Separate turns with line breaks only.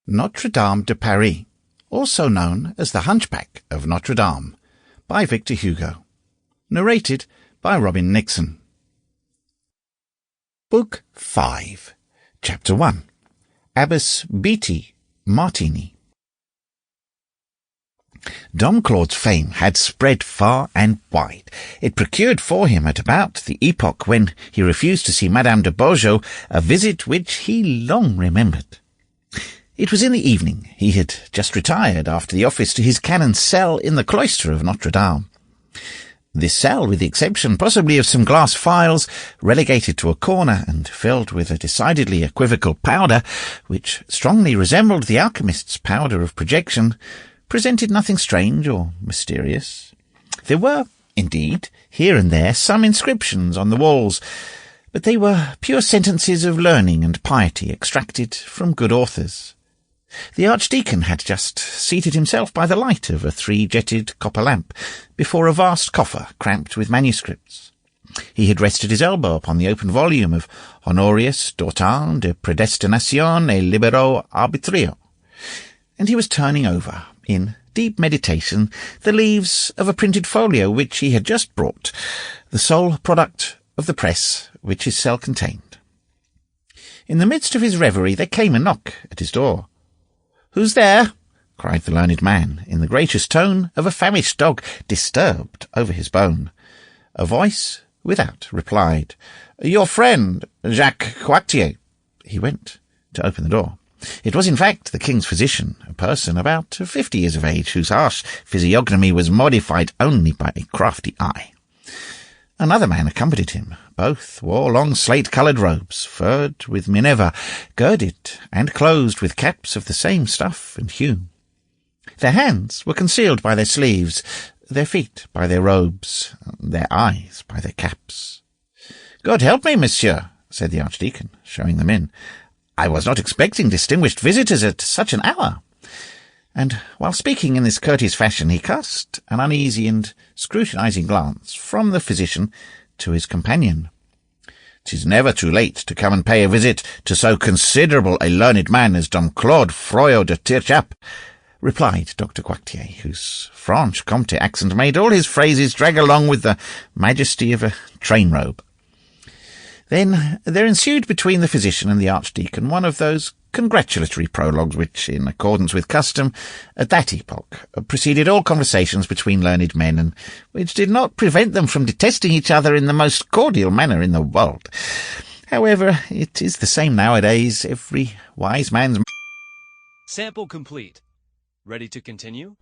Notre Dame de Paris, also known as the Hunchback of Notre-Dame, by Victor Hugo. Narrated by Robin Nixon. Book 5, Chapter 1. Abbess Beatty Martini. Dom Claude's fame had spread far and wide. It procured for him at about the epoch when he refused to see Madame de Beaujeu a visit which he long remembered. It was in the evening. He had just retired after the office to his canon's cell in the cloister of Notre Dame. This cell, with the exception possibly of some glass phials, relegated to a corner and filled with a decidedly equivocal powder, which strongly resembled the alchemist's powder of projection, presented nothing strange or mysterious. There were, indeed, here and there some inscriptions on the walls, but they were pure sentences of learning and piety extracted from good authors. The Archdeacon had just seated himself by the light of a three-jetted copper lamp before a vast coffer cramped with manuscripts. He had rested his elbow upon the open volume of Honorius Dautin de Predestination et Libero Arbitrio, and he was turning over, in deep meditation, the leaves of a printed folio which he had just brought, the sole product of the press which his cell contained. In the midst of his reverie there came a knock at his door. "Who's there?" cried the learned man, in the gracious tone of a famished dog disturbed over his bone. A voice without replied, "Your friend, Jacques Coictier." He went to open the door. It was in fact the king's physician, a person about 50 years of age, whose harsh physiognomy was modified only by a crafty eye. Another man accompanied him. Both wore long slate-coloured robes, furred with minerva, girded and closed with caps of the same stuff and hue. Their hands were concealed by their sleeves, their feet by their robes, their eyes by their caps. "God help me, monsieur," said the Archdeacon, showing them in. "I was not expecting distinguished visitors at such an hour." And while speaking in this courteous fashion, he cast an uneasy and scrutinizing glance from the physician to his companion. "'Tis never too late to come and pay a visit to so considerable a learned man as Dom Claude Frollo de Tirchap," replied Dr. Coictier, whose Franche-Comte accent made all his phrases drag along with the majesty of a train robe. Then there ensued between the physician and the Archdeacon one of those congratulatory prologues which, in accordance with custom, at that epoch preceded all conversations between learned men, and which did not prevent them from detesting each other in the most cordial manner in the world. However, it is the same nowadays. Every wise man's...
Sample complete. Ready to continue?